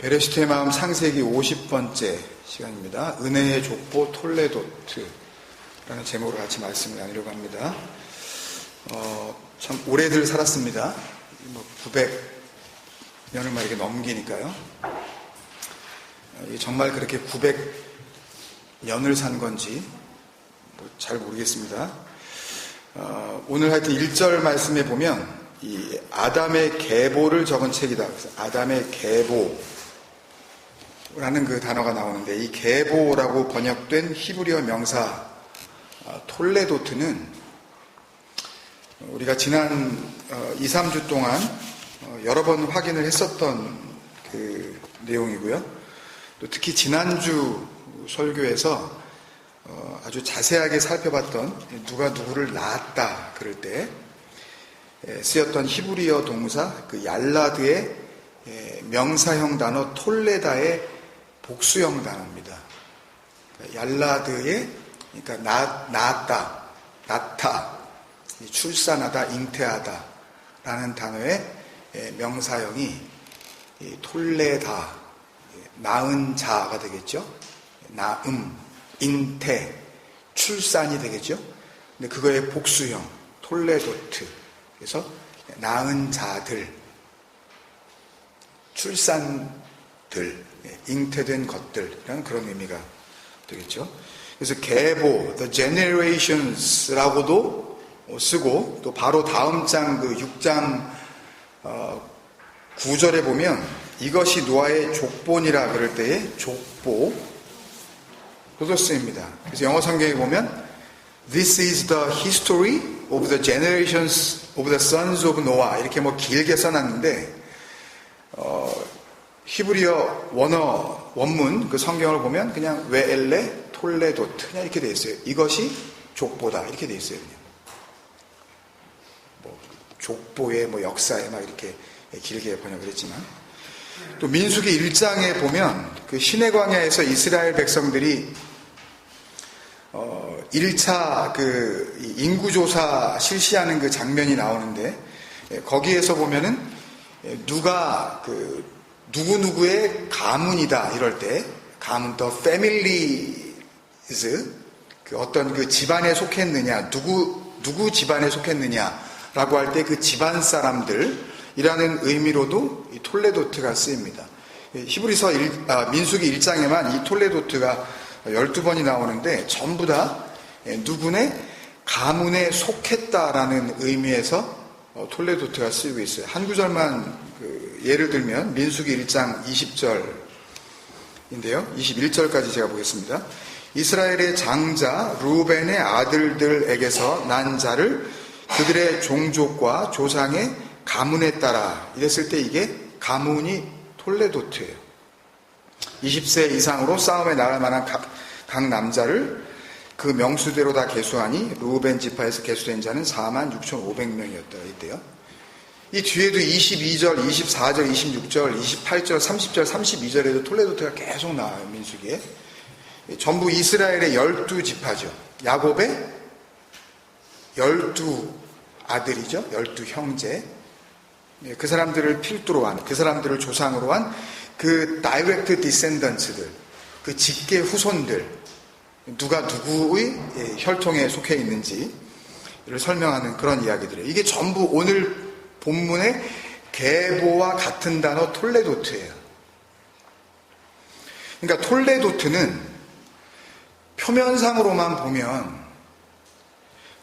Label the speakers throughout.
Speaker 1: 베레시트의 마음 창세기 50번째 시간입니다. 은혜의 족보 톨레도트라는 제목으로 같이 말씀을 나누려고 합니다. 참 오래들 살았습니다. 900년을 막 이렇게 넘기니까요. 정말 그렇게 900년을 산 건지 잘 모르겠습니다. 오늘 하여튼 1절 말씀에 보면 이 아담의 계보를 적은 책이다. 그래서 아담의 계보라는 그 단어가 나오는데, 이 계보라고 번역된 히브리어 명사 톨레도트는 우리가 지난 2, 3주 동안 여러 번 확인을 했었던 그 내용이고요. 또 특히 지난주 설교에서 아주 자세하게 살펴봤던 누가 누구를 낳았다 그럴 때 쓰였던 히브리어 동사 그 얄라드의 명사형 단어 톨레다의 복수형 단어입니다. 얄라드의 그러니까 낳았다, 낳다, 출산하다, 잉태하다 라는 단어의 명사형이 톨레다, 낳은 자가 되겠죠. 낳음, 잉태, 출산이 되겠죠. 근데 그거의 복수형 톨레도트. 그래서 낳은 자들, 출산들, 잉태된 것들이라는 그런 의미가 되겠죠. 그래서 계보, the generations라고도 쓰고, 또 바로 다음 장 그 6장 9절에 보면 이것이 노아의 족본이라 그럴 때의 족보도 쓰입니다. 그래서 영어 성경에 보면 This is the history of the generations of the sons of Noah 이렇게 길게 써놨는데 히브리어 원문 그 성경을 보면 그냥 웨엘레 톨레도트 그냥 이렇게 돼 있어요. 이것이 족보다 이렇게 돼 있어요. 그냥. 족보의 역사에 막 이렇게 길게 번역을 했지만, 또 민수기 1장에 보면 그 시내 광야에서 이스라엘 백성들이 1차 그 인구조사 실시하는 그 장면이 나오는데, 거기에서 보면은 누가 그 누구누구의 가문이다 이럴 때, 가문 더 패밀리즈, 그 어떤 그 집안에 속했느냐, 누구 집안에 속했느냐라고 할 때 그 집안 사람들이라는 의미로도 이 톨레도트가 쓰입니다. 히브리서 민수기 1장에만 이 톨레도트가 12번이 나오는데 전부 다 누구네 가문에 속했다라는 의미에서 톨레도트가 쓰이고 있어요. 한 구절만 예를 들면 민수기 1장 20절인데요. 21절까지 제가 보겠습니다. 이스라엘의 장자 루벤의 아들들에게서 난 자를 그들의 종족과 조상의 가문에 따라 이랬을 때 이게 가문이 톨레도트예요. 20세 이상으로 싸움에 나갈 만한 각 남자를 그 명수대로 다 계수하니 루벤 지파에서 계수된 자는 46,500명이었다 이때요. 이 뒤에도 22절, 24절, 26절, 28절, 30절, 32절에도 톨레도트가 계속 나와요. 민수기에. 전부 이스라엘의 12지파죠. 야곱의 12아들이죠. 12형제. 그 사람들을 필두로 한, 그 사람들을 조상으로 한 그 다이렉트 디센던츠들, 그 직계 후손들, 누가 누구의 혈통에 속해 있는지를 설명하는 그런 이야기들이에요. 이게 전부 오늘 본문의 계보와 같은 단어 톨레도트예요. 그러니까 톨레도트는 표면상으로만 보면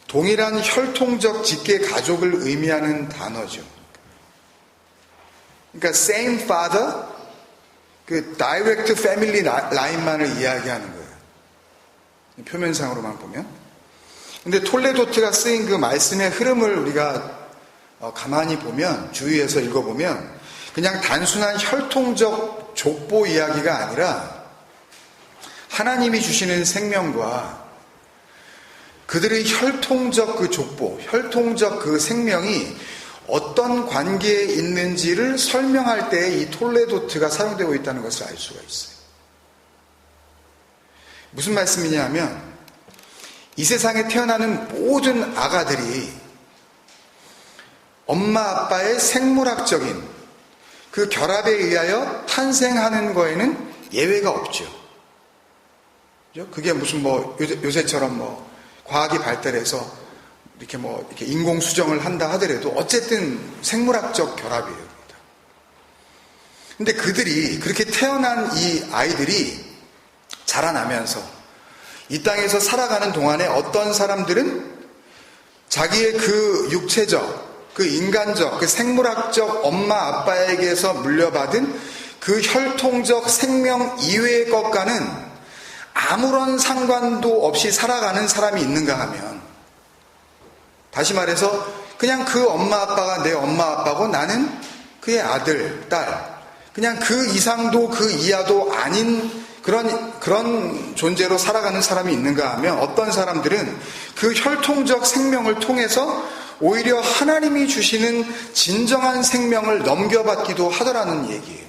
Speaker 1: 동일한 혈통적 직계 가족을 의미하는 단어죠. 그러니까 same father, 그 direct family 라인만을 이야기하는 거예요. 표면상으로만 보면. 근데 톨레도트가 쓰인 그 말씀의 흐름을 우리가 가만히 보면, 주의해서 읽어보면 그냥 단순한 혈통적 족보 이야기가 아니라 하나님이 주시는 생명과 그들의 혈통적 그 족보, 혈통적 그 생명이 어떤 관계에 있는지를 설명할 때 이 톨레도트가 사용되고 있다는 것을 알 수가 있어요. 무슨 말씀이냐 하면 이 세상에 태어나는 모든 아가들이 엄마 아빠의 생물학적인 그 결합에 의하여 탄생하는 거에는 예외가 없죠. 그게 무슨 요새처럼 과학이 발달해서 이렇게 인공 수정을 한다 하더라도 어쨌든 생물학적 결합이에요. 근데 그들이 그렇게 태어난 이 아이들이 자라나면서 이 땅에서 살아가는 동안에 어떤 사람들은 자기의 그 육체적, 그 인간적, 그 생물학적 엄마 아빠에게서 물려받은 그 혈통적 생명 이외의 것과는 아무런 상관도 없이 살아가는 사람이 있는가 하면, 다시 말해서 그냥 그 엄마 아빠가 내 엄마 아빠고 나는 그의 아들, 딸, 그냥 그 이상도 그 이하도 아닌 그런 존재로 살아가는 사람이 있는가 하면, 어떤 사람들은 그 혈통적 생명을 통해서 오히려 하나님이 주시는 진정한 생명을 넘겨받기도 하더라는 얘기예요.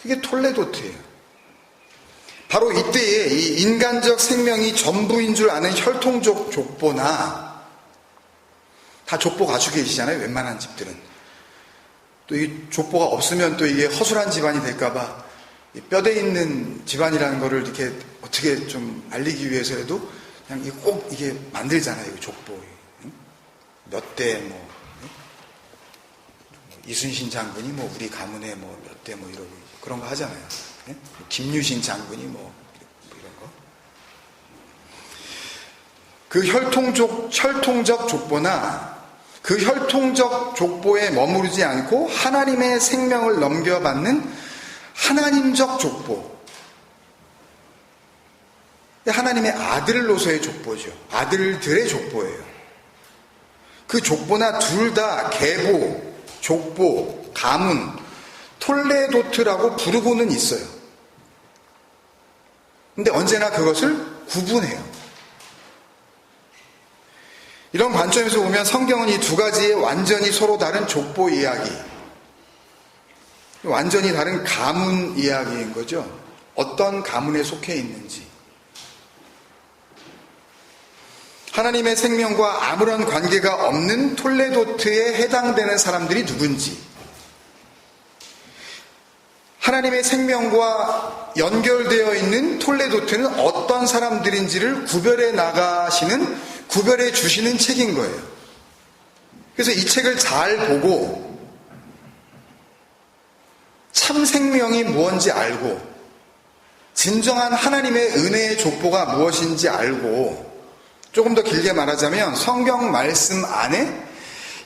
Speaker 1: 그게 톨레도트예요. 바로 이때에 이 인간적 생명이 전부인 줄 아는 혈통적 족보나, 다 족보 가지고 계시잖아요, 웬만한 집들은. 또 이 족보가 없으면 또 이게 허술한 집안이 될까봐 뼈대 있는 집안이라는 거를 이렇게 어떻게 좀 알리기 위해서라도 그냥 꼭 이게 만들잖아요, 족보. 몇 대 이순신 장군이 우리 가문에 몇 대 이러고 그런 거 하잖아요. 김유신 장군이 이런 거. 그 혈통적 족보나 그 혈통적 족보에 머무르지 않고 하나님의 생명을 넘겨받는 하나님적 족보. 하나님의 아들로서의 족보죠. 아들들의 족보예요. 그 족보나 둘 다 계보, 족보, 가문, 톨레도트라고 부르고는 있어요. 근데 언제나 그것을 구분해요. 이런 관점에서 보면 성경은 이 두 가지의 완전히 서로 다른 족보 이야기, 완전히 다른 가문 이야기인 거죠. 어떤 가문에 속해 있는지, 하나님의 생명과 아무런 관계가 없는 톨레도트에 해당되는 사람들이 누군지, 하나님의 생명과 연결되어 있는 톨레도트는 어떤 사람들인지를 구별해 주시는 책인 거예요. 그래서 이 책을 잘 보고 참 생명이 무엇인지 알고, 진정한 하나님의 은혜의 족보가 무엇인지 알고, 조금 더 길게 말하자면 성경 말씀 안에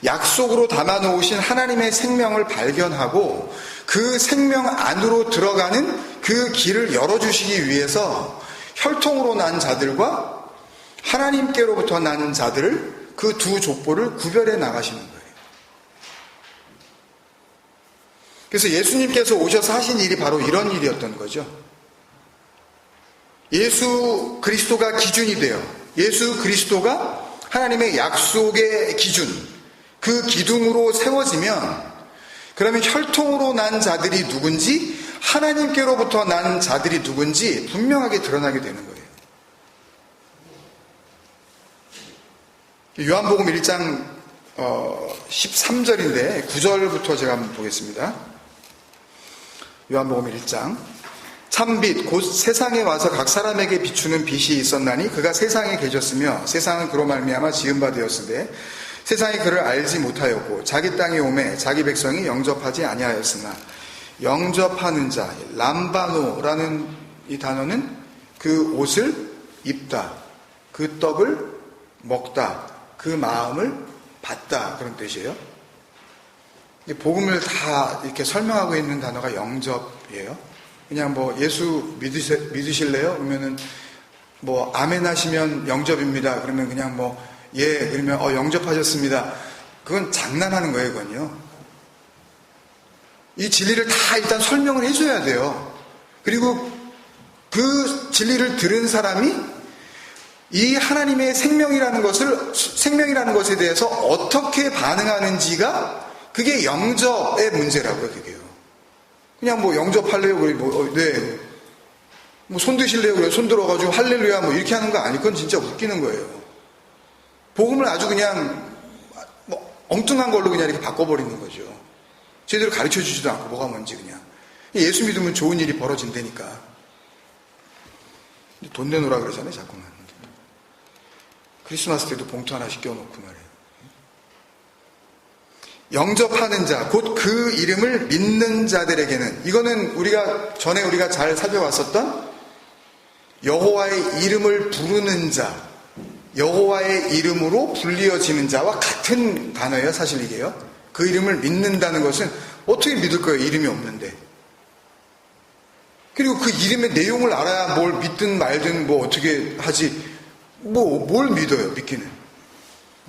Speaker 1: 약속으로 담아놓으신 하나님의 생명을 발견하고 그 생명 안으로 들어가는 그 길을 열어주시기 위해서 혈통으로 난 자들과 하나님께로부터 난 자들을, 그 두 족보를 구별해 나가시는 거예요. 그래서 예수님께서 오셔서 하신 일이 바로 이런 일이었던 거죠. 예수 그리스도가 기준이 되어, 예수 그리스도가 하나님의 약속의 기준, 그 기둥으로 세워지면, 그러면 혈통으로 난 자들이 누군지, 하나님께로부터 난 자들이 누군지 분명하게 드러나게 되는 거예요. 요한복음 1장 13절인데 9절부터 제가 한번 보겠습니다. 요한복음 1장. 참빛 곧 세상에 와서 각 사람에게 비추는 빛이 있었나니 그가 세상에 계셨으며 세상은 그로 말미암아 지은 바 되었으되 세상이 그를 알지 못하였고 자기 땅에 오매 자기 백성이 영접하지 아니하였으나, 영접하는 자, 람바노라는 이 단어는 그 옷을 입다, 그 떡을 먹다, 그 마음을 받다, 그런 뜻이에요. 복음을 다 이렇게 설명하고 있는 단어가 영접이에요. 그냥 예수 믿으실래요? 그러면은 아멘 하시면 영접입니다. 그러면 그냥 예, 그러면 영접하셨습니다. 그건 장난하는 거예요, 그건요. 이 진리를 다 일단 설명을 해줘야 돼요. 그리고 그 진리를 들은 사람이 이 하나님의 생명이라는 것에 대해서 어떻게 반응하는지가, 그게 영접의 문제라고요, 그게요. 그냥 영접할래요? 네. 손 드실래요? 그래. 손 들어가지고 할렐루야 이렇게 하는 거 아니, 그건 진짜 웃기는 거예요. 복음을 아주 그냥 엉뚱한 걸로 그냥 이렇게 바꿔버리는 거죠. 제대로 가르쳐 주지도 않고 뭐가 뭔지 그냥. 예수 믿으면 좋은 일이 벌어진다니까. 돈 내놓으라 그러잖아요, 자꾸만. 크리스마스 때도 봉투 하나씩 껴놓고 말이에요. 영접하는 자, 곧 그 이름을 믿는 자들에게는, 이거는 우리가 잘 살펴봤었던 여호와의 이름을 부르는 자, 여호와의 이름으로 불리어지는 자와 같은 단어예요, 사실 이게요. 그 이름을 믿는다는 것은 어떻게 믿을 거예요, 이름이 없는데. 그리고 그 이름의 내용을 알아야 뭘 믿든 말든 뭐 어떻게 하지, 뭘 믿어요, 믿기는.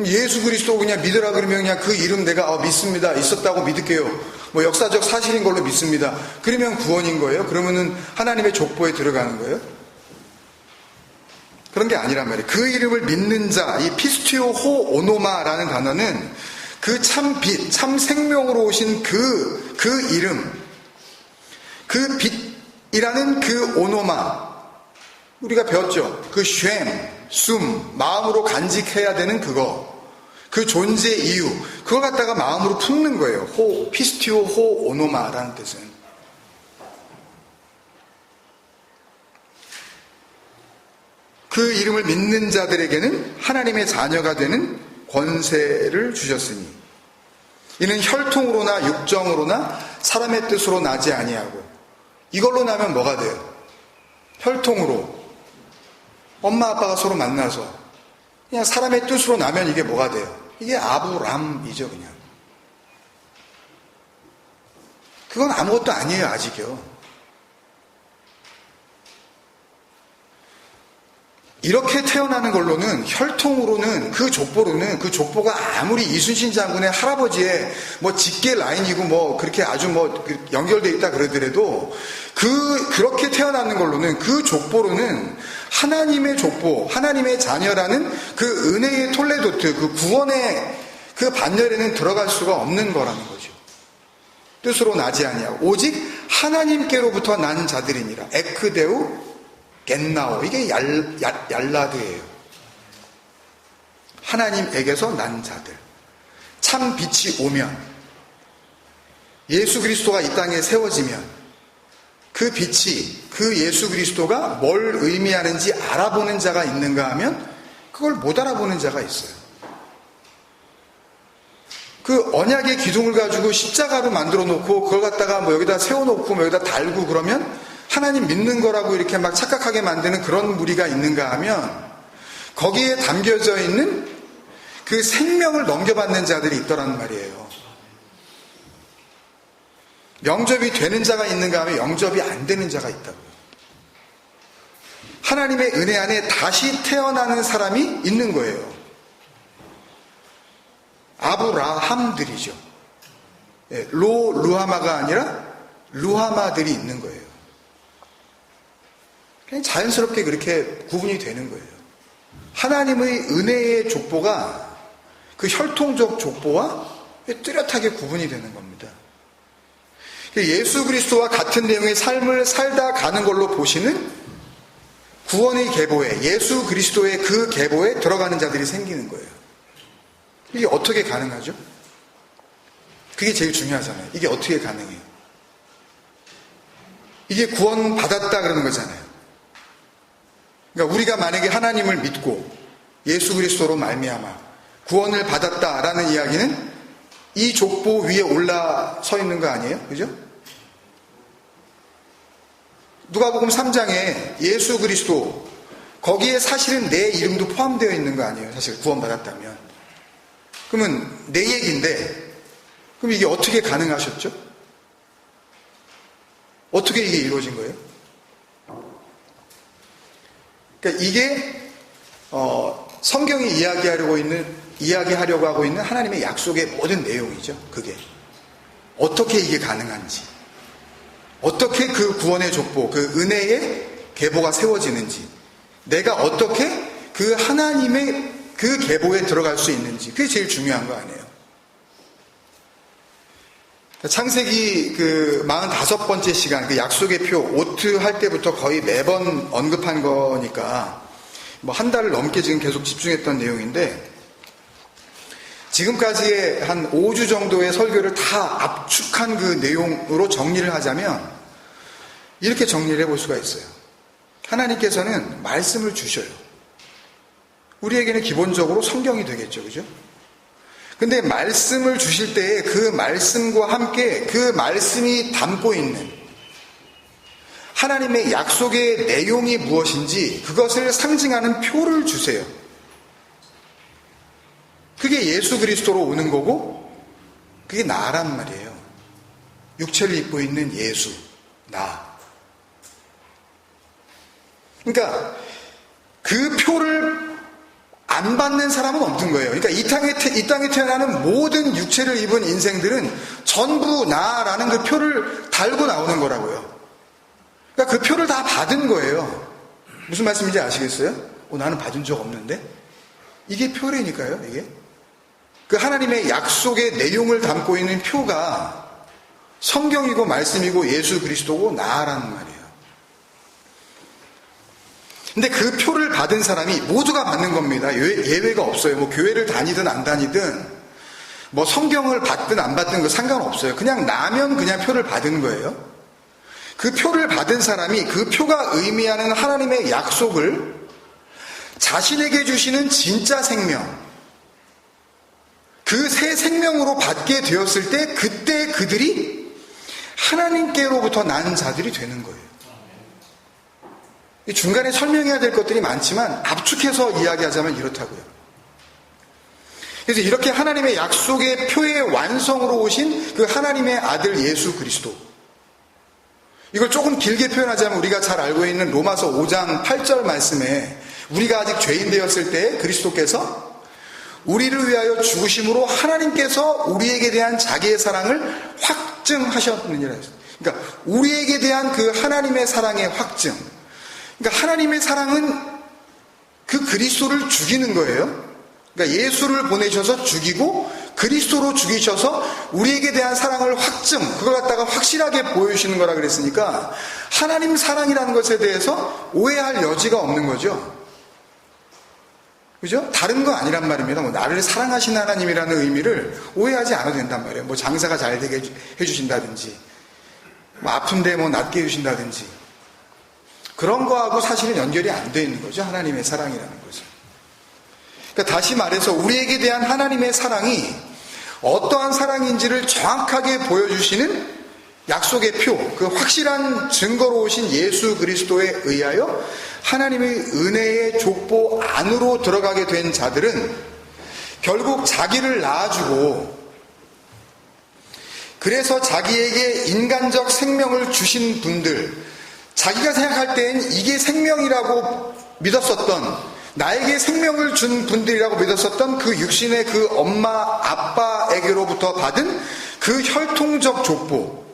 Speaker 1: 예수 그리스도 그냥 믿으라 그러면 그냥 그 이름 내가 믿습니다, 있었다고 믿을게요. 뭐 역사적 사실인 걸로 믿습니다. 그러면 구원인 거예요? 그러면은 하나님의 족보에 들어가는 거예요? 그런 게 아니란 말이에요. 그 이름을 믿는 자, 이 피스티오 호 오노마라는 단어는 그 참 빛, 참 생명으로 오신 그 이름, 그 빛이라는 그 오노마, 우리가 배웠죠. 그 쉔, 숨, 마음으로 간직해야 되는 그거, 그 존재 이유, 그걸 갖다가 마음으로 품는 거예요. 피스티오 호 오노마라는 뜻은. 그 이름을 믿는 자들에게는 하나님의 자녀가 되는 권세를 주셨으니 이는 혈통으로나 육정으로나 사람의 뜻으로 나지 아니하고, 이걸로 나면 뭐가 돼요? 혈통으로 엄마 아빠가 서로 만나서 그냥 사람의 뜻으로 나면 이게 뭐가 돼요? 이게 아브람이죠. 그냥 그건 아무것도 아니에요, 아직요. 이렇게 태어나는 걸로는, 혈통으로는, 그 족보가 아무리 이순신 장군의 할아버지의 뭐 직계 라인이고 뭐 그렇게 아주 뭐 연결되어 있다 그러더라도 그렇게 태어나는 걸로는, 그 족보로는 하나님의 족보, 하나님의 자녀라는 그 은혜의 톨레도트, 그 구원의 그 반열에는 들어갈 수가 없는 거라는 거죠. 뜻으로 나지 아니하고 오직 하나님께로부터 난 자들이니라. 에크데우 겟나오, 이게 얄라드예요. 하나님에게서 난 자들. 참 빛이 오면, 예수 그리스도가 이 땅에 세워지면 그 빛이, 그 예수 그리스도가 뭘 의미하는지 알아보는 자가 있는가 하면 그걸 못 알아보는 자가 있어요. 그 언약의 기둥을 가지고 십자가로 만들어 놓고 그걸 갖다가 뭐 여기다 세워놓고 뭐 여기다 달고 그러면 하나님 믿는 거라고 이렇게 막 착각하게 만드는 그런 무리가 있는가 하면 거기에 담겨져 있는 그 생명을 넘겨받는 자들이 있더란 말이에요. 영접이 되는 자가 있는가 하면 영접이 안 되는 자가 있다고요. 하나님의 은혜 안에 다시 태어나는 사람이 있는 거예요. 아브라함들이죠. 루하마가 아니라 루하마들이 있는 거예요. 그냥 자연스럽게 그렇게 구분이 되는 거예요. 하나님의 은혜의 족보가 그 혈통적 족보와 뚜렷하게 구분이 되는 겁니다. 예수 그리스도와 같은 내용의 삶을 살다 가는 걸로 보시는 구원의 계보에, 예수 그리스도의 그 계보에 들어가는 자들이 생기는 거예요. 이게 어떻게 가능하죠? 그게 제일 중요하잖아요. 이게 어떻게 가능해요? 이게 구원 받았다 그러는 거잖아요. 그러니까 우리가 만약에 하나님을 믿고 예수 그리스도로 말미암아 구원을 받았다라는 이야기는 이 족보 위에 올라서 있는 거 아니에요? 그죠? 누가복음 3장에 예수 그리스도, 거기에 사실은 내 이름도 포함되어 있는 거 아니에요? 사실 구원받았다면. 그러면 내 얘기인데, 그럼 이게 어떻게 가능하셨죠? 어떻게 이게 이루어진 거예요? 그러니까 이게 성경이 이야기하려고 하고 있는 하나님의 약속의 모든 내용이죠. 그게 어떻게 이게 가능한지, 어떻게 그 구원의 족보, 그 은혜의 계보가 세워지는지, 내가 어떻게 그 하나님의 그 계보에 들어갈 수 있는지, 그게 제일 중요한 거 아니에요. 창세기 그 45번째 시간, 그 약속의 표 오트 할 때부터 거의 매번 언급한 거니까 뭐 한 달을 넘게 지금 계속 집중했던 내용인데, 지금까지의 한 5주 정도의 설교를 다 압축한 그 내용으로 정리를 하자면 이렇게 정리를 해볼 수가 있어요. 하나님께서는 말씀을 주셔요. 우리에게는 기본적으로 성경이 되겠죠. 그죠? 근데 말씀을 주실 때에 그 말씀과 함께 그 말씀이 담고 있는 하나님의 약속의 내용이 무엇인지 그것을 상징하는 표를 주세요. 그게 예수 그리스도로 오는 거고 그게 나란 말이에요. 육체를 입고 있는 예수, 나. 그러니까 그 표를 안 받는 사람은 없는 거예요. 그러니까 이 땅에 태어나는 모든 육체를 입은 인생들은 전부 나라는 그 표를 달고 나오는 거라고요. 그러니까 그 표를 다 받은 거예요. 무슨 말씀인지 아시겠어요? 나는 받은 적 없는데? 이게 표라니까요, 이게. 그 하나님의 약속의 내용을 담고 있는 표가 성경이고 말씀이고 예수 그리스도고 나라는 말이에요. 근데 그 표를 받은 사람이 모두가 받는 겁니다. 예외가 없어요. 뭐 교회를 다니든 안 다니든 뭐 성경을 받든 안 받든 그 상관없어요. 그냥 나면 그냥 표를 받은 거예요. 그 표를 받은 사람이 그 표가 의미하는 하나님의 약속을 자신에게 주시는 진짜 생명, 그 새 생명으로 받게 되었을 때 그때 그들이 하나님께로부터 난 자들이 되는 거예요. 중간에 설명해야 될 것들이 많지만 압축해서 이야기하자면 이렇다고요. 그래서 이렇게 하나님의 약속의 표의 완성으로 오신 그 하나님의 아들 예수 그리스도, 이걸 조금 길게 표현하자면 우리가 잘 알고 있는 로마서 5장 8절 말씀에 우리가 아직 죄인 되었을 때 그리스도께서 우리를 위하여 죽으심으로 하나님께서 우리에게 대한 자기의 사랑을 확증하셨느니라 했어요. 그러니까 우리에게 대한 그 하나님의 사랑의 확증, 그러니까 하나님의 사랑은 그 그리스도를 죽이는 거예요. 그러니까 예수를 보내셔서 죽이고 그리스도로 죽이셔서 우리에게 대한 사랑을 확증, 그걸 갖다가 확실하게 보여주시는 거라 그랬으니까 하나님 사랑이라는 것에 대해서 오해할 여지가 없는 거죠. 그죠? 다른 거 아니란 말입니다. 뭐 나를 사랑하시는 하나님이라는 의미를 오해하지 않아도 된단 말이에요. 뭐 장사가 잘 되게 해주신다든지, 뭐 아픈데 뭐 낫게 해주신다든지, 그런 거하고 사실은 연결이 안 돼 있는 거죠. 하나님의 사랑이라는 거죠. 그러니까 다시 말해서 우리에게 대한 하나님의 사랑이 어떠한 사랑인지를 정확하게 보여주시는 약속의 표, 그 확실한 증거로 오신 예수 그리스도에 의하여 하나님의 은혜의 족보 안으로 들어가게 된 자들은 결국 자기를 낳아주고 그래서 자기에게 인간적 생명을 주신 분들, 자기가 생각할 땐 이게 생명이라고 믿었었던, 나에게 생명을 준 분들이라고 믿었었던 그 육신의 그 엄마 아빠에게로부터 받은 그 혈통적 족보,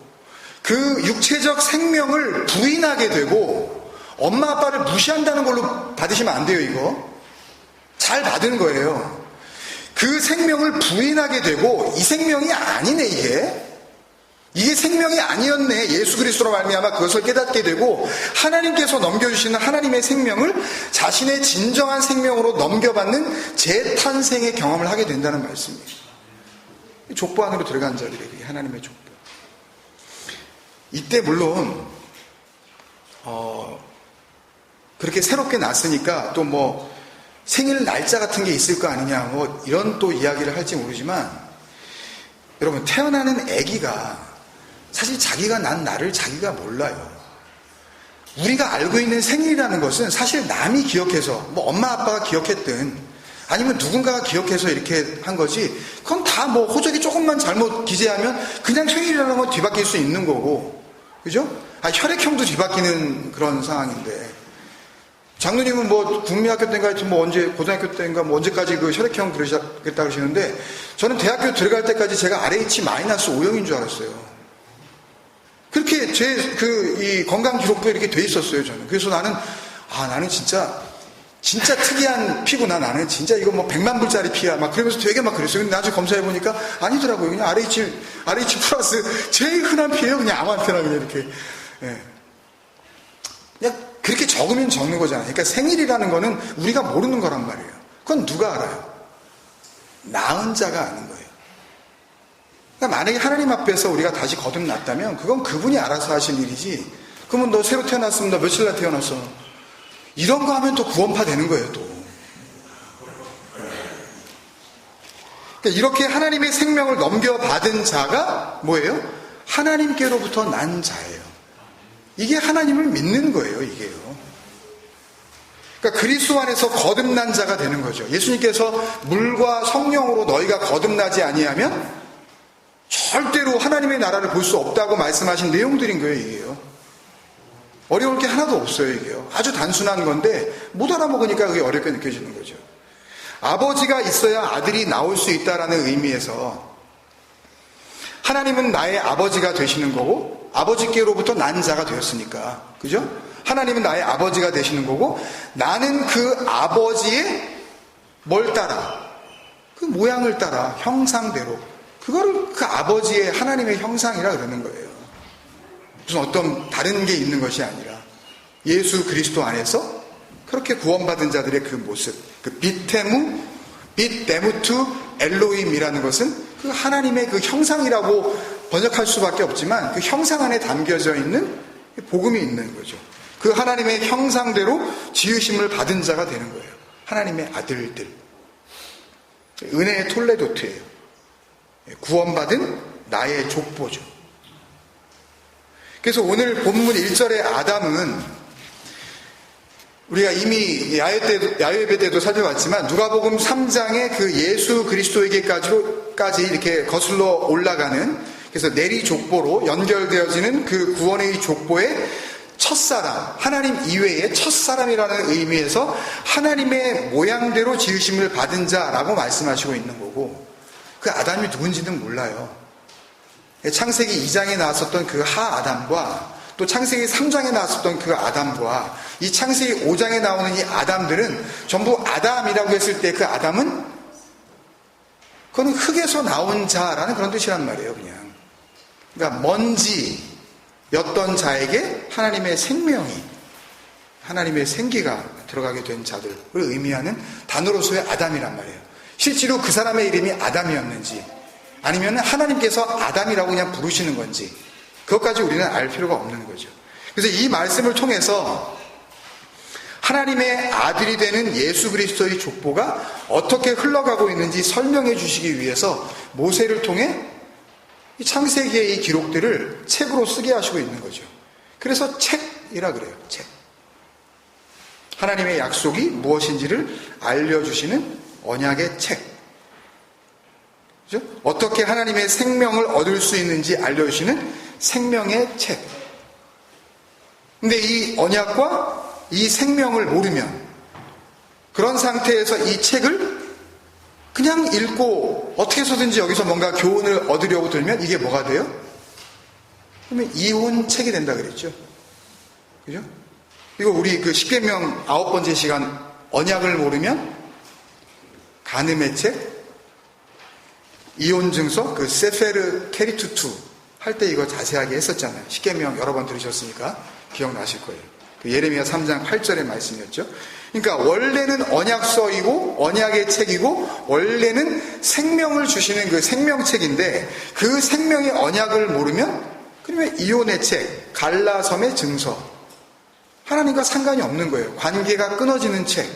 Speaker 1: 그 육체적 생명을 부인하게 되고 엄마 아빠를 무시한다는 걸로 받으시면 안 돼요. 이거 잘 받은 거예요. 그 생명을 부인하게 되고 이 생명이 아니네, 이게 생명이 아니었네, 예수 그리스도로 말미암아 그것을 깨닫게 되고 하나님께서 넘겨주시는 하나님의 생명을 자신의 진정한 생명으로 넘겨받는 재탄생의 경험을 하게 된다는 말씀이에요. 족보 안으로 들어간 자들에게 그게 하나님의 족보. 이때 물론 그렇게 새롭게 났으니까 또 뭐 생일 날짜 같은 게 있을 거 아니냐, 뭐 이런 또 이야기를 할지 모르지만, 여러분, 태어나는 아기가 사실 자기가 난 나를 자기가 몰라요. 우리가 알고 있는 생일이라는 것은 사실 남이 기억해서, 뭐 엄마 아빠가 기억했든 아니면 누군가가 기억해서 이렇게 한 거지, 그건 다 뭐 호적이 조금만 잘못 기재하면 그냥 생일이라는 건 뒤바뀔 수 있는 거고, 그죠? 혈액형도 뒤바뀌는 그런 상황인데, 장로님은 뭐 국민학교 때인가 하여튼 뭐 언제, 고등학교 때인가 뭐 언제까지 그 혈액형 그러셨겠다 그러시는데, 저는 대학교 들어갈 때까지 제가 RH-5형인 줄 알았어요. 그렇게 이 건강 기록부에 이렇게 돼 있었어요, 저는. 그래서 나는 진짜 특이한 피구나, 나는 진짜 이거 뭐 100만 불짜리 피야, 막 그러면서 되게 막 그랬어요. 근데 나중에 검사해보니까 아니더라고요. 그냥 RH 플러스 제일 흔한 피예요. 그냥 아무한테나 그냥 이렇게. 예. 그냥 그렇게 적으면 적는 거잖아요. 그러니까 생일이라는 거는 우리가 모르는 거란 말이에요. 그건 누가 알아요? 낳은 자가 아는 거예요. 그러니까 만약에 하나님 앞에서 우리가 다시 거듭났다면 그건 그분이 알아서 하실 일이지. 그러면 너 새로 태어났으면 너 며칠 날 태어났어. 이런 거 하면 또 구원파 되는 거예요, 또. 그러니까 이렇게 하나님의 생명을 넘겨받은 자가 뭐예요? 하나님께로부터 난 자예요. 이게 하나님을 믿는 거예요, 이게요. 그러니까 그리스도 안에서 거듭난 자가 되는 거죠. 예수님께서 물과 성령으로 너희가 거듭나지 아니하면 절대로 하나님의 나라를 볼 수 없다고 말씀하신 내용들인 거예요, 이게요. 어려울 게 하나도 없어요, 이게요. 아주 단순한 건데 못 알아먹으니까 그게 어렵게 느껴지는 거죠. 아버지가 있어야 아들이 나올 수 있다라는 의미에서 하나님은 나의 아버지가 되시는 거고 아버지께로부터 난 자가 되었으니까, 그죠? 하나님은 나의 아버지가 되시는 거고 나는 그 아버지의 뭘 따라? 그 모양을 따라 형상대로 그거를 그 아버지의 하나님의 형상이라 그러는 거예요. 무슨 어떤 다른 게 있는 것이 아니라 예수 그리스도 안에서 그렇게 구원받은 자들의 그 모습, 그 빗데무투 엘로힘이라는 것은 그 하나님의 그 형상이라고 번역할 수밖에 없지만 그 형상 안에 담겨져 있는 복음이 있는 거죠. 그 하나님의 형상대로 지으심을 받은 자가 되는 거예요. 하나님의 아들들. 은혜의 톨레도트예요. 구원받은 나의 족보죠. 그래서 오늘 본문 1절의 아담은 우리가 이미 야훼배 때도 살펴봤지만 누가복음 3장의 그 예수 그리스도에게까지 이렇게 거슬러 올라가는, 그래서 내리 족보로 연결되어지는 그 구원의 족보의 첫사람, 하나님 이외의 첫사람이라는 의미에서 하나님의 모양대로 지으심을 받은 자라고 말씀하시고 있는 거고, 그 아담이 누군지는 몰라요. 창세기 2장에 나왔었던 그 하아담과 또 창세기 3장에 나왔었던 그 아담과 이 창세기 5장에 나오는 이 아담들은 전부 아담이라고 했을 때 그 아담은 그건 흙에서 나온 자라는 그런 뜻이란 말이에요, 그냥. 그러니까 먼지였던 자에게 하나님의 생명이, 하나님의 생기가 들어가게 된 자들을 의미하는 단어로서의 아담이란 말이에요. 실제로 그 사람의 이름이 아담이었는지 아니면 하나님께서 아담이라고 그냥 부르시는 건지 그것까지 우리는 알 필요가 없는 거죠. 그래서 이 말씀을 통해서 하나님의 아들이 되는 예수 그리스도의 족보가 어떻게 흘러가고 있는지 설명해 주시기 위해서 모세를 통해 이 창세기의 이 기록들을 책으로 쓰게 하시고 있는 거죠. 그래서 책이라 그래요. 책. 하나님의 약속이 무엇인지를 알려주시는 언약의 책. 그죠? 어떻게 하나님의 생명을 얻을 수 있는지 알려주시는 생명의 책. 근데 이 언약과 이 생명을 모르면, 그런 상태에서 이 책을 그냥 읽고 어떻게 해서든지 여기서 뭔가 교훈을 얻으려고 들면 이게 뭐가 돼요? 그러면 이혼책이 된다 그랬죠. 그죠? 이거 우리 그 십계명 9번째 시간 언약을 모르면 간음의 책, 이혼증서, 그 세페르 케리투투 할 때 이거 자세하게 했었잖아요. 십계명 여러 번 들으셨으니까 기억나실 거예요. 그 예레미야 3장 8절의 말씀이었죠. 그러니까 원래는 언약서이고 언약의 책이고 원래는 생명을 주시는 그 생명책인데 그 생명의 언약을 모르면 그러면 이혼의 책, 갈라섬의 증서, 하나님과 상관이 없는 거예요. 관계가 끊어지는 책.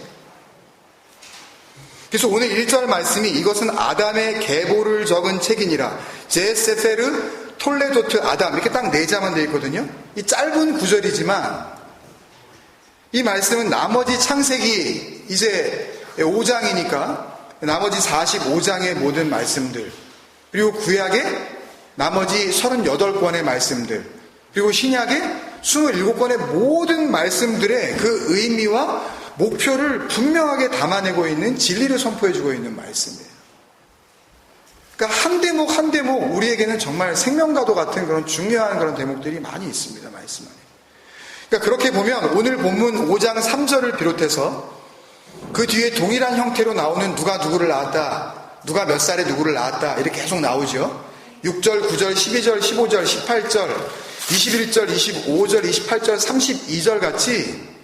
Speaker 1: 그래서 오늘 1절 말씀이 이것은 아담의 계보를 적은 책이니라. 제세페르 톨레도트 아담, 이렇게 딱 4자만 되어 있거든요. 이 짧은 구절이지만 이 말씀은 나머지 창세기 이제 5장이니까 나머지 45장의 모든 말씀들, 그리고 구약의 나머지 38권의 말씀들, 그리고 신약의 27권의 모든 말씀들의 그 의미와 목표를 분명하게 담아내고 있는 진리를 선포해주고 있는 말씀이에요. 그러니까 한 대목 한 대목 우리에게는 정말 생명과도 같은 그런 중요한 그런 대목들이 많이 있습니다. 말씀 안에. 그러니까 그렇게 보면 오늘 본문 5장 3절을 비롯해서 그 뒤에 동일한 형태로 나오는 누가 누구를 낳았다, 누가 몇 살에 누구를 낳았다 이렇게 계속 나오죠. 6절, 9절, 12절, 15절, 18절, 21절, 25절, 28절, 32절 같이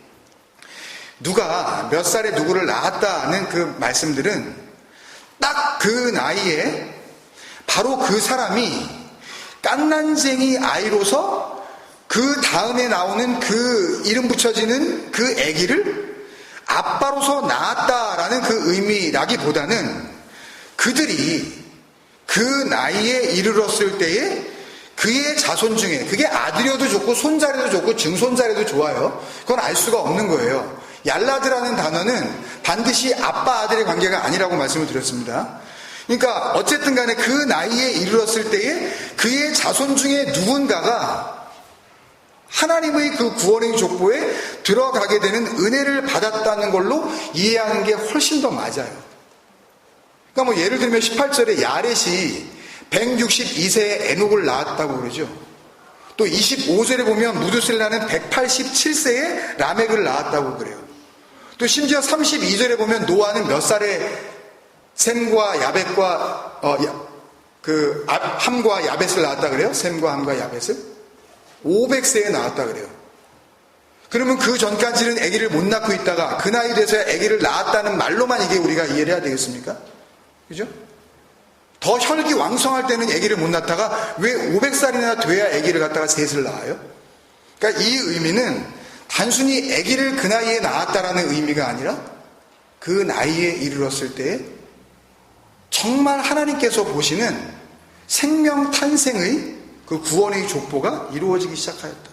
Speaker 1: 누가 몇 살에 누구를 낳았다는 그 말씀들은 딱 그 나이에 바로 그 사람이 깐난쟁이 아이로서 그 다음에 나오는 그 이름 붙여지는 그 아기를 아빠로서 낳았다라는 그 의미라기보다는 그들이 그 나이에 이르렀을 때에 그의 자손 중에, 그게 아들이어도 좋고 손자라도 좋고 증손자라도 좋아요. 그건 알 수가 없는 거예요. 얄라드라는 단어는 반드시 아빠 아들의 관계가 아니라고 말씀을 드렸습니다. 그러니까 어쨌든 간에 그 나이에 이르렀을 때에 그의 자손 중에 누군가가 하나님의 그 구원의 족보에 들어가게 되는 은혜를 받았다는 걸로 이해하는 게 훨씬 더 맞아요. 그러니까 뭐 예를 들면 18절에 야렛이 162세에 에녹을 낳았다고 그러죠. 또 25절에 보면 무두셀라는 187세에 라멕을 낳았다고 그래요. 또 심지어 32절에 보면 노아는 몇 살에 셈과 야벳과 함과 야벳을 낳았다 그래요? 셈과 함과 야벳을 500세에 낳았다 그래요. 그러면 그 전까지는 아기를 못 낳고 있다가 그 나이 돼서야 아기를 낳았다는 말로만 이게 우리가 이해를 해야 되겠습니까? 그죠? 더 혈기 왕성할 때는 아기를 못 낳다가 왜 500살이나 돼야 아기를 갖다가 셋을 낳아요? 그러니까 이 의미는 단순히 아기를 그 나이에 낳았다라는 의미가 아니라 그 나이에 이르렀을 때 정말 하나님께서 보시는 생명 탄생의 그 구원의 족보가 이루어지기 시작하였다.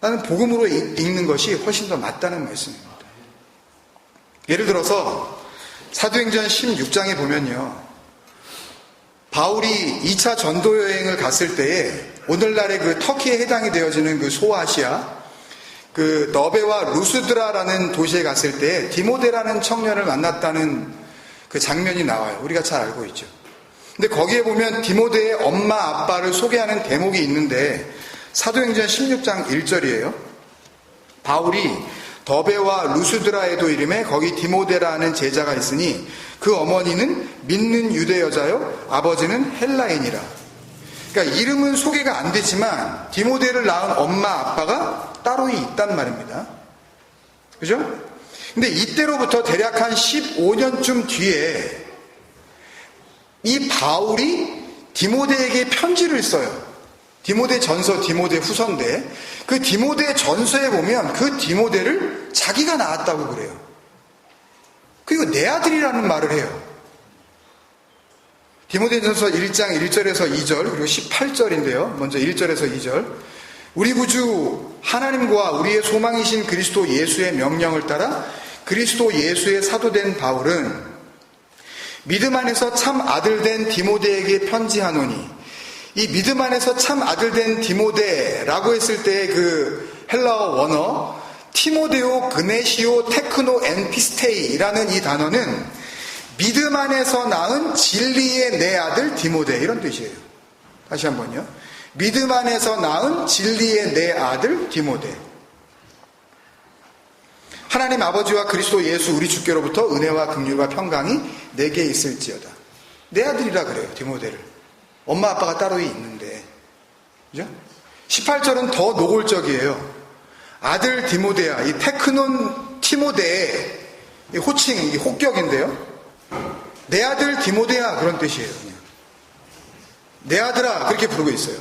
Speaker 1: 나는 복음으로 읽는 것이 훨씬 더 맞다는 말씀입니다. 예를 들어서 사도행전 16장에 보면요, 바울이 2차 전도 여행을 갔을 때에 오늘날의 그 터키에 해당이 되어지는 그 소아시아 그 너베와 루스드라라는 도시에 갔을 때 디모데라는 청년을 만났다는 그 장면이 나와요. 우리가 잘 알고 있죠. 근데 거기에 보면 디모데의 엄마 아빠를 소개하는 대목이 있는데 사도행전 16장 1절이에요. 바울이 더베와 루스드라에도 이름에 거기 디모데라는 제자가 있으니 그 어머니는 믿는 유대 여자요 아버지는 헬라인이라. 그러니까 이름은 소개가 안 되지만 디모데를 낳은 엄마 아빠가 따로 있단 말입니다. 그죠? 근데 이때로부터 대략 한 15년쯤 뒤에 이 바울이 디모데에게 편지를 써요. 디모데 전서, 디모데 후서인데 그 디모데 전서에 보면 그 디모데를 자기가 낳았다고 그래요. 그리고 내 아들이라는 말을 해요. 디모데 전서 1장 1절에서 2절 그리고 18절인데요. 먼저 1절에서 2절. 우리 구주 하나님과 우리의 소망이신 그리스도 예수의 명령을 따라 그리스도 예수의 사도된 바울은 믿음 안에서 참 아들된 디모데에게 편지하노니, 이 믿음 안에서 참 아들된 디모데라고 했을 때 그 헬라어 원어 티모데오 그네시오 테크노 엔피스테이라는 이 단어는 믿음 안에서 낳은 진리의 내 아들 디모데 이런 뜻이에요. 다시 한번요. 믿음 안에서 낳은 진리의 내 아들 디모데. 하나님 아버지와 그리스도 예수 우리 주께로부터 은혜와 긍휼과 평강이 내게 있을지어다. 내 아들이라 그래요, 디모데를. 엄마 아빠가 따로 있는데. 그죠? 18절은 더 노골적이에요. 아들 디모데야, 이 테크논 티모데의 호칭, 이 혹격인데요. 내 아들 디모데야 그런 뜻이에요. 그냥. 내 아들아 그렇게 부르고 있어요.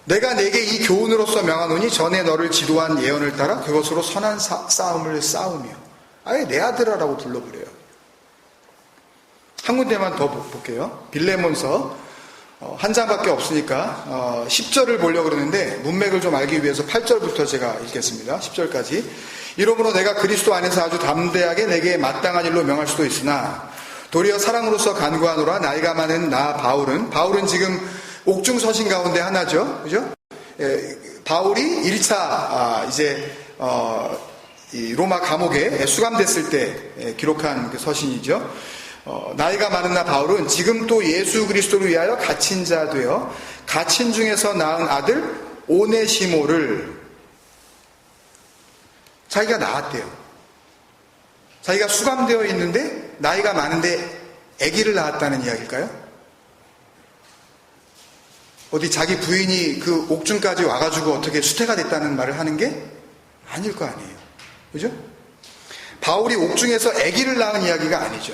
Speaker 1: 내가 내게 이 교훈으로서 명하노니 전에 너를 지도한 예언을 따라 그것으로 선한 싸움을 싸우며. 아예 내 아들아라고 불러버려요. 한 군데만 더 볼게요. 빌레몬서 한 장밖에 없으니까 10절을 보려고 그러는데 문맥을 좀 알기 위해서 8절부터 제가 읽겠습니다. 10절까지. 이러므로 내가 그리스도 안에서 아주 담대하게 내게 마땅한 일로 명할 수도 있으나 도리어 사랑으로서 간구하노라. 나이가 많은 나 바울은 지금 옥중서신 가운데 하나죠. 그죠? 바울이 1차 이 로마 감옥에 수감됐을 때 기록한 그 서신이죠. 나이가 많은 나 바울은 지금 또 예수 그리스도를 위하여 갇힌 자 되어 갇힌 중에서 낳은 아들 오네시모를 자기가 낳았대요. 자기가 수감되어 있는데 나이가 많은데 아기를 낳았다는 이야기일까요? 어디 자기 부인이 그 옥중까지 와가지고 어떻게 수태가 됐다는 말을 하는 게 아닐 거 아니에요. 그죠? 바울이 옥중에서 아기를 낳은 이야기가 아니죠.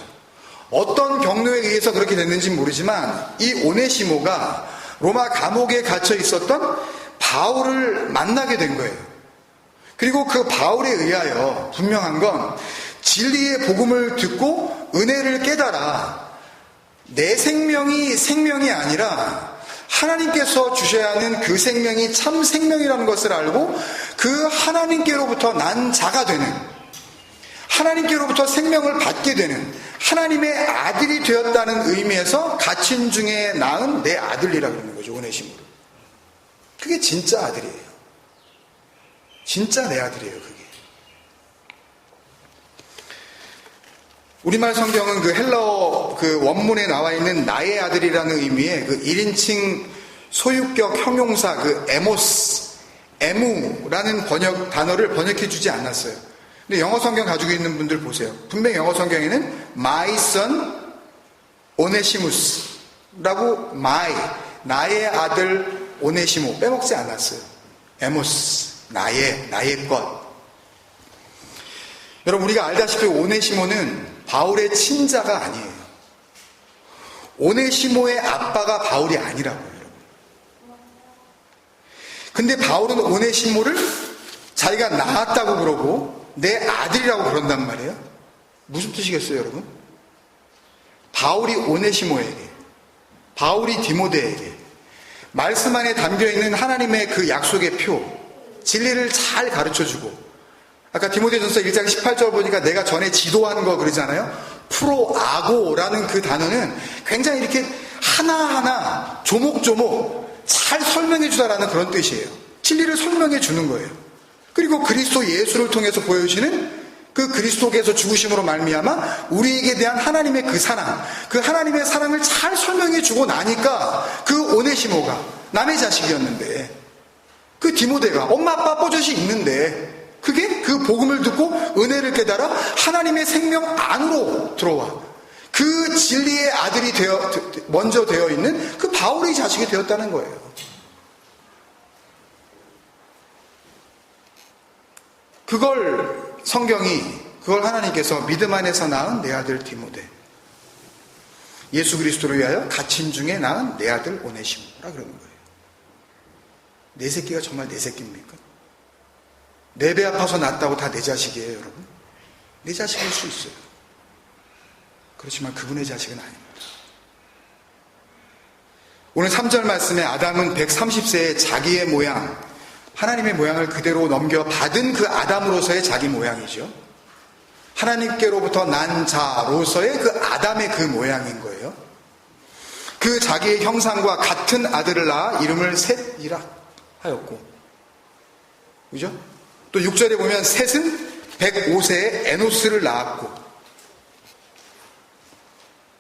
Speaker 1: 어떤 경로에 의해서 그렇게 됐는지 모르지만 이 오네시모가 로마 감옥에 갇혀 있었던 바울을 만나게 된 거예요. 그리고 그 바울에 의하여 분명한 건 진리의 복음을 듣고 은혜를 깨달아 내 생명이 생명이 아니라 하나님께서 주셔야 하는 그 생명이 참 생명이라는 것을 알고 그 하나님께로부터 난 자가 되는, 하나님께로부터 생명을 받게 되는 하나님의 아들이 되었다는 의미에서 갇힌 중에 낳은 내 아들이라고 그러는 거죠. 오네시모를. 그게 진짜 아들이에요. 진짜 내 아들이에요. 그게. 우리말 성경은 그 헬라어 그 원문에 나와 있는 나의 아들이라는 의미의 그 1인칭 소유격 형용사 그 에모스, 에무라는 단어를 번역해 주지 않았어요. 근데 영어 성경 가지고 있는 분들 보세요. 분명히 영어 성경에는 my son 오네시무스라고 나의 아들 오네시모 빼먹지 않았어요. 에모스, 나의 것. 여러분 우리가 알다시피 오네시모는 바울의 친자가 아니에요. 오네시모의 아빠가 바울이 아니라고요, 여러분. 근데 바울은 오네시모를 자기가 낳았다고 그러고 내 아들이라고 그런단 말이에요. 무슨 뜻이겠어요, 여러분? 바울이 오네시모에게, 바울이 디모데에게 말씀 안에 담겨있는 하나님의 그 약속의 표, 진리를 잘 가르쳐주고, 아까 디모데전서 1장 18절 보니까 내가 전에 지도한 거 그러잖아요. 프로아고라는 그 단어는 굉장히 이렇게 하나하나 조목조목 잘 설명해 주다라는 그런 뜻이에요. 진리를 설명해 주는 거예요. 그리고 그리스도 예수를 통해서 보여주시는 그 그리스도께서 죽으심으로 말미암아 우리에게 대한 하나님의 그 사랑, 그 하나님의 사랑을 잘 설명해 주고 나니까 그 오네시모가 남의 자식이었는데, 그 디모데가 엄마 아빠 뽀젓이 있는데 그게 그 복음을 듣고 은혜를 깨달아 하나님의 생명 안으로 들어와 그 진리의 아들이 먼저 되어 있는 그 바울의 자식이 되었다는 거예요. 그걸 그걸 하나님께서 믿음 안에서 낳은 내 아들 디모데, 예수 그리스도를 위하여 갇힌 중에 낳은 내 아들 오네시모라 그러는 거예요. 내 새끼가 정말 내 새끼입니까? 내 배 아파서 낳았다고 다 내 자식이에요, 여러분? 내 자식일 수 있어요. 그렇지만 그분의 자식은 아닙니다. 오늘 3절 말씀에 아담은 130세에 자기의 모양, 하나님의 모양을 그대로 넘겨받은 그 아담으로서의 자기 모양이죠. 하나님께로부터 난 자로서의 그 아담의 그 모양인 거예요. 그 자기의 형상과 같은 아들을 낳아 이름을 셋이라 하였고, 그죠? 또 6절에 보면 셋은 105세에 에노스를 낳았고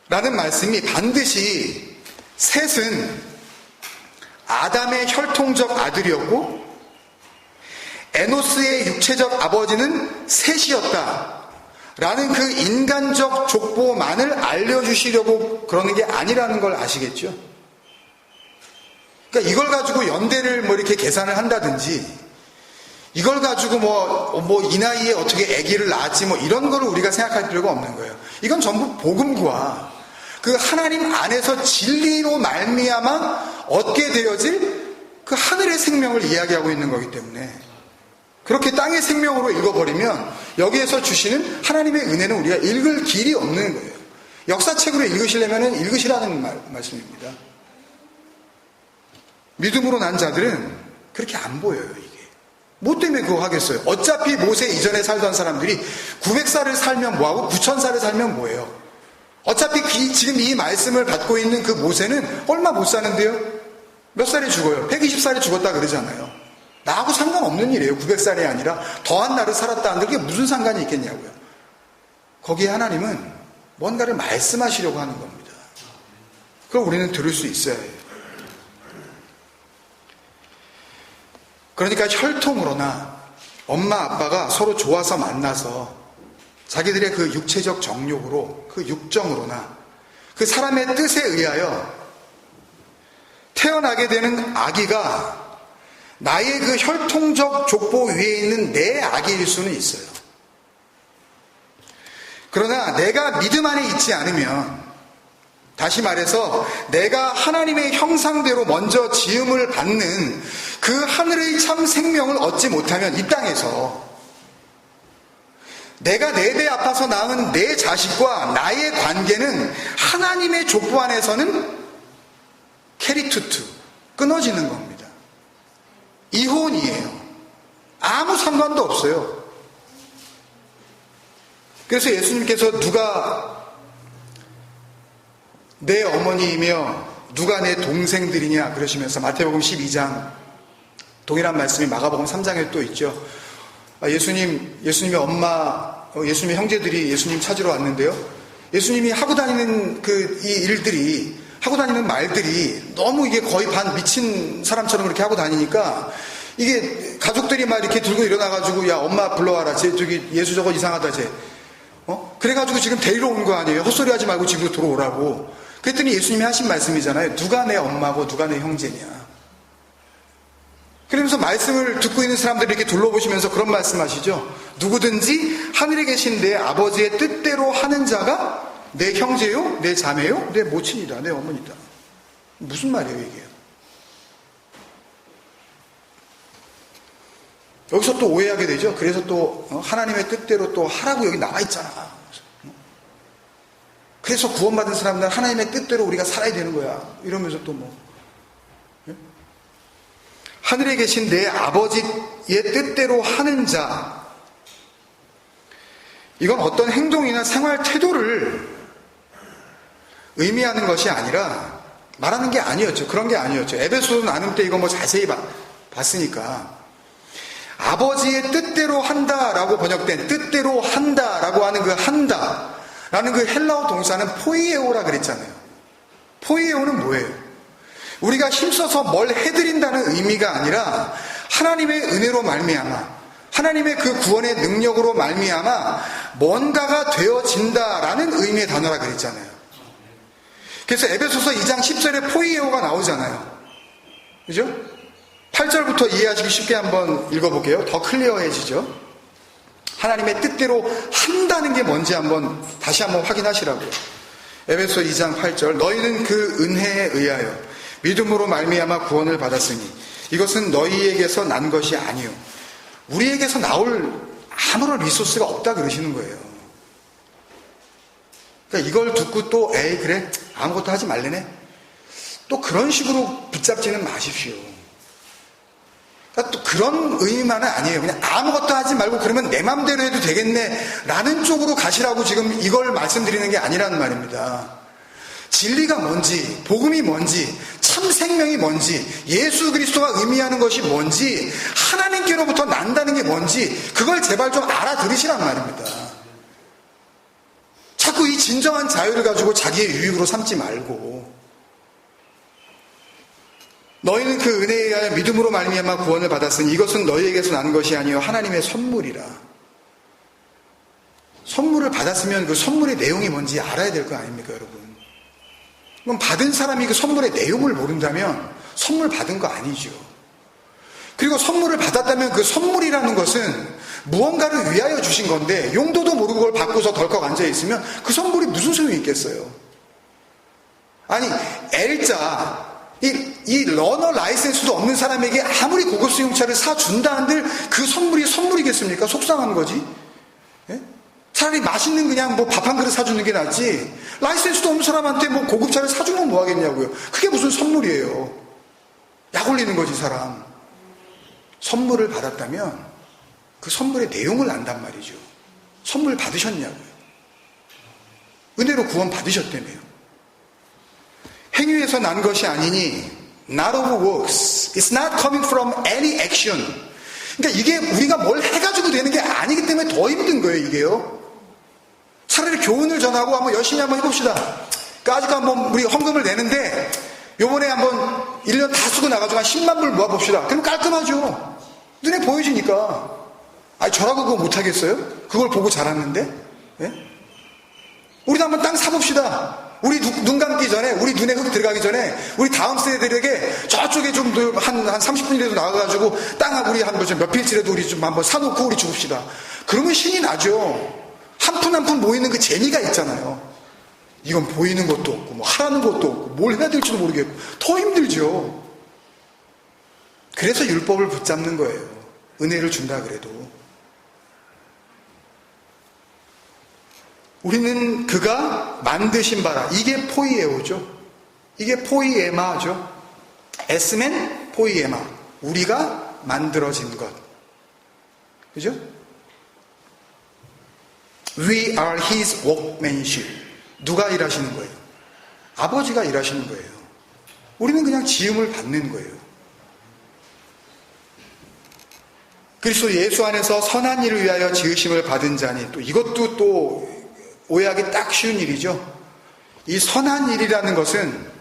Speaker 1: 라는 말씀이 반드시 셋은 아담의 혈통적 아들이었고 에노스의 육체적 아버지는 셋이었다 라는 그 인간적 족보만을 알려주시려고 그러는 게 아니라는 걸 아시겠죠? 그러니까 이걸 가지고 연대를 뭐 이렇게 계산을 한다든지, 이걸 가지고 이 나이에 어떻게 아기를 낳았지 이런 거를 우리가 생각할 필요가 없는 거예요. 이건 전부 복음과 그 하나님 안에서 진리로 말미암아 얻게 되어질 그 하늘의 생명을 이야기하고 있는 거기 때문에, 그렇게 땅의 생명으로 읽어버리면 여기에서 주시는 하나님의 은혜는 우리가 읽을 길이 없는 거예요. 역사책으로 읽으시려면 읽으시라는 말씀입니다. 믿음으로 난 자들은 그렇게 안 보여요, 이게. 뭐 때문에 그거 하겠어요? 어차피 모세 이전에 살던 사람들이 900살을 살면 뭐하고 9000살을 살면 뭐예요? 어차피 지금 이 말씀을 받고 있는 그 모세는 얼마 못 사는데요? 몇 살에 죽어요? 120살에 죽었다 그러잖아요. 나하고 상관없는 일이에요. 900살이 아니라 더한 날을 살았다 한들 그게 무슨 상관이 있겠냐고요. 거기에 하나님은 뭔가를 말씀하시려고 하는 겁니다. 그럼 우리는 들을 수 있어야 해요. 그러니까 혈통으로나 엄마 아빠가 서로 좋아서 만나서 자기들의 그 육체적 정욕으로, 그 육정으로나 그 사람의 뜻에 의하여 태어나게 되는 아기가 나의 그 혈통적 족보 위에 있는 내 아기일 수는 있어요. 그러나 내가 믿음 안에 있지 않으면, 다시 말해서 내가 하나님의 형상대로 먼저 지음을 받는 그 하늘의 참 생명을 얻지 못하면 이 땅에서 내가 내 배 아파서 낳은 내 자식과 나의 관계는 하나님의 족보 안에서는 캐리투투, 끊어지는 겁니다. 이혼이에요. 아무 상관도 없어요. 그래서 예수님께서 누가 내 어머니이며 누가 내 동생들이냐 그러시면서 마태복음 12장 동일한 말씀이 마가복음 3장에 또 있죠. 예수님의 엄마, 예수님의 형제들이 예수님 찾으러 왔는데요. 예수님이 하고 다니는 이 일들이, 하고 다니는 말들이 너무 이게 거의 반 미친 사람처럼 그렇게 하고 다니니까 이게 가족들이 막 이렇게 들고 일어나가지고 야 엄마 불러와라. 저기 예수 저거 이상하다 쟤. 그래가지고 지금 데리러 온 거 아니에요. 헛소리 하지 말고 집으로 들어오라고. 그랬더니 예수님이 하신 말씀이잖아요. 누가 내 엄마고 누가 내 형제냐. 그러면서 말씀을 듣고 있는 사람들이 이렇게 둘러보시면서 그런 말씀하시죠. 누구든지 하늘에 계신 내 아버지의 뜻대로 하는 자가 내 형제요, 내 자매요, 내 모친이다, 내 어머니다. 무슨 말이에요 이게? 여기서 또 오해하게 되죠. 그래서 또 하나님의 뜻대로 또 하라고 여기 나와 있잖아. 그래서 구원받은 사람들은 하나님의 뜻대로 우리가 살아야 되는 거야. 이러면서 또 하늘에 계신 내 아버지의 뜻대로 하는 자, 이건 어떤 행동이나 생활 태도를 의미하는 것이 아니라 말하는 게 아니었죠. 그런 게 아니었죠. 에베소서 나눔 때 이거 자세히 봤으니까 아버지의 뜻대로 한다라고 번역된 뜻대로 한다라고 하는 그 한다라는 그 헬라어 동사는 포이에오라 그랬잖아요. 포이에오는 뭐예요? 우리가 힘써서 뭘 해드린다는 의미가 아니라 하나님의 은혜로 말미암아, 하나님의 그 구원의 능력으로 말미암아 뭔가가 되어진다라는 의미의 단어라 그랬잖아요. 그래서 에베소서 2장 10절에 포이에오가 나오잖아요. 그죠? 8절부터 이해하시기 쉽게 한번 읽어볼게요. 더 클리어해지죠. 하나님의 뜻대로 한다는 게 뭔지 다시 한번 확인하시라고요. 에베소 2장 8절, 너희는 그 은혜에 의하여 믿음으로 말미암아 구원을 받았으니 이것은 너희에게서 난 것이 아니요 우리에게서 나올 아무런 리소스가 없다 그러시는 거예요. 그러니까 이걸 듣고 또 에이 그래 아무것도 하지 말래네 또 그런 식으로 붙잡지는 마십시오. 그러니까 또 그런 의미만은 아니에요. 그냥 아무것도 하지 말고 그러면 내 맘대로 해도 되겠네 라는 쪽으로 가시라고 지금 이걸 말씀드리는 게 아니라는 말입니다. 진리가 뭔지, 복음이 뭔지, 참 생명이 뭔지, 예수 그리스도가 의미하는 것이 뭔지, 하나님께로부터 난다는 게 뭔지 그걸 제발 좀 알아들으시란 말입니다. 자꾸 이 진정한 자유를 가지고 자기의 유익으로 삼지 말고 너희는 그 은혜에 의하여 믿음으로 말미암아 구원을 받았으니 이것은 너희에게서 난 것이 아니요 하나님의 선물이라. 선물을 받았으면 그 선물의 내용이 뭔지 알아야 될 거 아닙니까 여러분? 그럼 받은 사람이 그 선물의 내용을 모른다면 선물 받은 거 아니죠. 그리고 선물을 받았다면 그 선물이라는 것은 무언가를 위하여 주신 건데 용도도 모르고 그걸 받고서 덜컥 앉아있으면 그 선물이 무슨 소용이 있겠어요? 아니 L자 이 러너 라이센스도 없는 사람에게 아무리 고급 수용차를 사준다 한들 그 선물이 선물이겠습니까? 속상한 거지. 예? 차라리 맛있는 그냥 밥 한 그릇 사주는 게 낫지 라이센스도 없는 사람한테 고급차를 사주면 뭐 하겠냐고요. 그게 무슨 선물이에요. 약 올리는 거지 사람. 선물을 받았다면 그 선물의 내용을 안단 말이죠. 선물 받으셨냐고요. 은혜로 구원 받으셨다며요. 행위에서 난 것이 아니니 not of works. It's not coming from any action. 그러니까 이게 우리가 뭘 해가지고 되는 게 아니기 때문에 더 힘든 거예요 이게요. 차라리 교훈을 전하고 한번 열심히 한번 해봅시다. 그러니까 아직 한번 우리 헌금을 내는데 요번에 한번 1년 다 쓰고 나가지고 한 10만 불 모아봅시다. 그럼 깔끔하죠. 눈에 보여지니까. 아니 저라고 그거 못하겠어요? 그걸 보고 자랐는데. 예? 우리도 한번 땅 사봅시다. 우리 눈 감기 전에, 우리 눈에 흙 들어가기 전에, 우리 다음 세대들에게 저쪽에 좀 한 30분이라도 나가가지고 땅하고 우리 몇 필지라도 우리 좀 한번 사놓고 우리 죽읍시다. 그러면 신이 나죠. 한 푼 한 푼 모이는 그 재미가 있잖아요. 이건 보이는 것도 없고 뭐 하라는 것도 없고 뭘 해야 될지도 모르겠고 더 힘들죠. 그래서 율법을 붙잡는 거예요. 은혜를 준다 그래도. 우리는 그가 만드신 바라. 이게 포이에오죠. 이게 포이에마죠. 에스멘 포이에마. 우리가 만들어진 것. 그죠? We are his workmanship. 누가 일하시는 거예요? 아버지가 일하시는 거예요. 우리는 그냥 지음을 받는 거예요. 그리스도 예수 안에서 선한 일을 위하여 지으심을 받은 자니, 또 이것도 또 오해하기 딱 쉬운 일이죠. 이 선한 일이라는 것은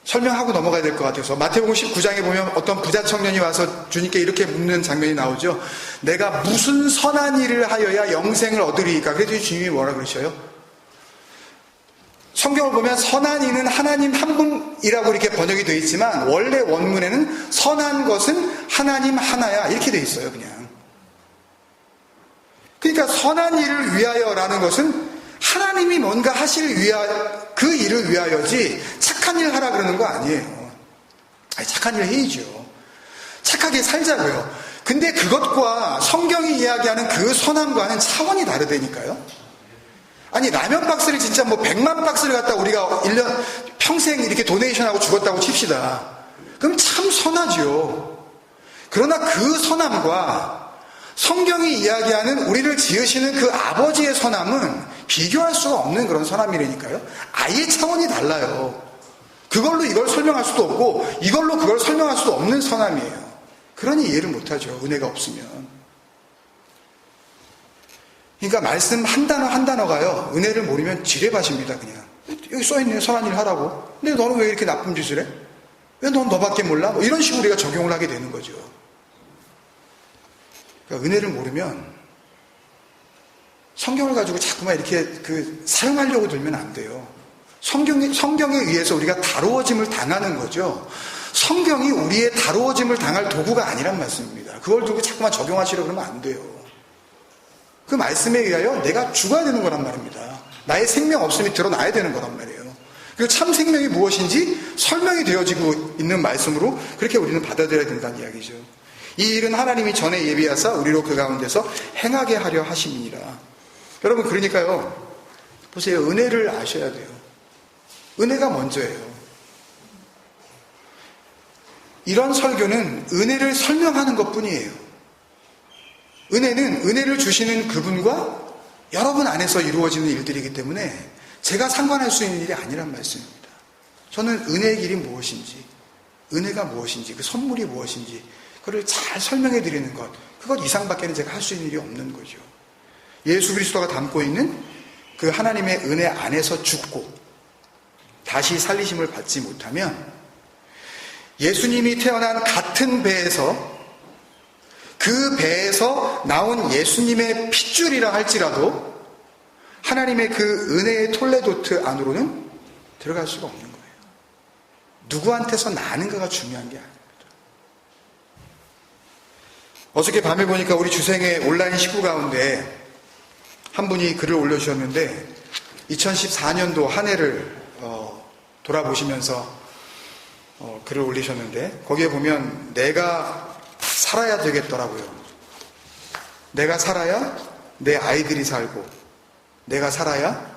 Speaker 1: 설명하고 넘어가야 될 것 같아서 마태복음 19장에 보면 어떤 부자 청년이 와서 주님께 이렇게 묻는 장면이 나오죠. 내가 무슨 선한 일을 하여야 영생을 얻으리이까? 그래서 주님이 뭐라 그러셔요? 성경을 보면 선한 이는 하나님 한 분이라고 이렇게 번역이 되어 있지만 원래 원문에는 선한 것은 하나님 하나야 이렇게 되어 있어요. 그냥. 그러니까 선한 일을 위하여라는 것은 하나님이 뭔가 하실 그 일을 위하여지 착한 일 하라 그러는 거 아니에요. 아니, 착한 일 해야죠. 착하게 살자고요. 근데 그것과 성경이 이야기하는 그 선함과는 차원이 다르다니까요. 아니, 라면 박스를 진짜 뭐 100만 박스를 갖다 우리가 1년 평생 이렇게 도네이션하고 죽었다고 칩시다. 그럼 참 선하죠. 그러나 그 선함과 성경이 이야기하는 우리를 지으시는 그 아버지의 선함은 비교할 수가 없는 그런 선함이라니까요. 아예 차원이 달라요. 그걸로 이걸 설명할 수도 없고 이걸로 그걸 설명할 수도 없는 선함이에요. 그러니 이해를 못하죠. 은혜가 없으면. 그러니까 말씀 한 단어 한 단어가요. 은혜를 모르면 지뢰밭입니다. 그냥. 여기 써있네요. 선한 일 하라고. 근데 너는 왜 이렇게 나쁜 짓을 해? 왜 넌 너밖에 몰라? 뭐 이런 식으로 우리가 적용을 하게 되는 거죠. 그러니까 은혜를 모르면 성경을 가지고 자꾸만 이렇게 사용하려고 들면 안 돼요. 성경에 의해서 우리가 다루어짐을 당하는 거죠. 성경이 우리의 다루어짐을 당할 도구가 아니란 말씀입니다. 그걸 두고 자꾸만 적용하시려고 그러면 안 돼요. 그 말씀에 의하여 내가 죽어야 되는 거란 말입니다. 나의 생명 없음이 드러나야 되는 거란 말이에요. 그리고 참 생명이 무엇인지 설명이 되어지고 있는 말씀으로 그렇게 우리는 받아들여야 된다는 이야기죠. 이 일은 하나님이 전에 예비하사 우리로 그 가운데서 행하게 하려 하심이니라. 여러분, 그러니까요, 보세요. 은혜를 아셔야 돼요. 은혜가 먼저예요. 이런 설교는 은혜를 설명하는 것 뿐이에요. 은혜는 은혜를 주시는 그분과 여러분 안에서 이루어지는 일들이기 때문에 제가 상관할 수 있는 일이 아니란 말씀입니다. 저는 은혜의 길이 무엇인지, 은혜가 무엇인지, 그 선물이 무엇인지 그걸 잘 설명해 드리는 것, 그것 이상밖에는 제가 할 수 있는 일이 없는 거죠. 예수 그리스도가 담고 있는 그 하나님의 은혜 안에서 죽고 다시 살리심을 받지 못하면 예수님이 태어난 같은 배에서 그 배에서 나온 예수님의 핏줄이라 할지라도 하나님의 그 은혜의 톨레도트 안으로는 들어갈 수가 없는 거예요. 누구한테서 나는가가 중요한 게 아닙니다. 어저께 밤에 보니까 우리 주생의 온라인 식구 가운데 한 분이 글을 올려주셨는데 2014년도 한 해를 돌아보시면서 글을 올리셨는데 거기에 보면 내가 살아야 되겠더라고요. 내가 살아야 내 아이들이 살고 내가 살아야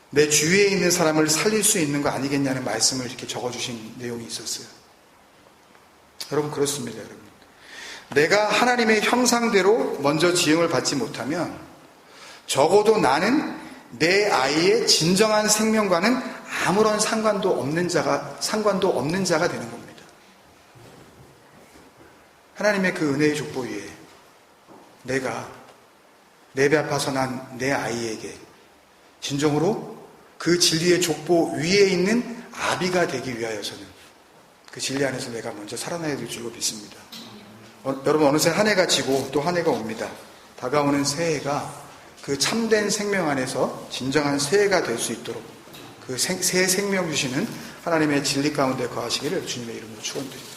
Speaker 1: 내 주위에 있는 사람을 살릴 수 있는 거 아니겠냐는 말씀을 이렇게 적어주신 내용이 있었어요. 여러분, 그렇습니다. 여러분, 내가 하나님의 형상대로 먼저 지음을 받지 못하면 적어도 나는 내 아이의 진정한 생명과는 아무런 상관도 없는 자가 되는 겁니다. 하나님의 그 은혜의 족보 위에 내가 내 배 아파서 난 내 아이에게 진정으로 그 진리의 족보 위에 있는 아비가 되기 위하여서는 그 진리 안에서 내가 먼저 살아나야 될 줄로 믿습니다. 여러분, 어느새 한 해가 지고 또 한 해가 옵니다. 다가오는 새해가 그 참된 생명 안에서 진정한 새해가 될 수 있도록 그 새 생명 주시는 하나님의 진리 가운데 거하시기를 주님의 이름으로 축원드립니다.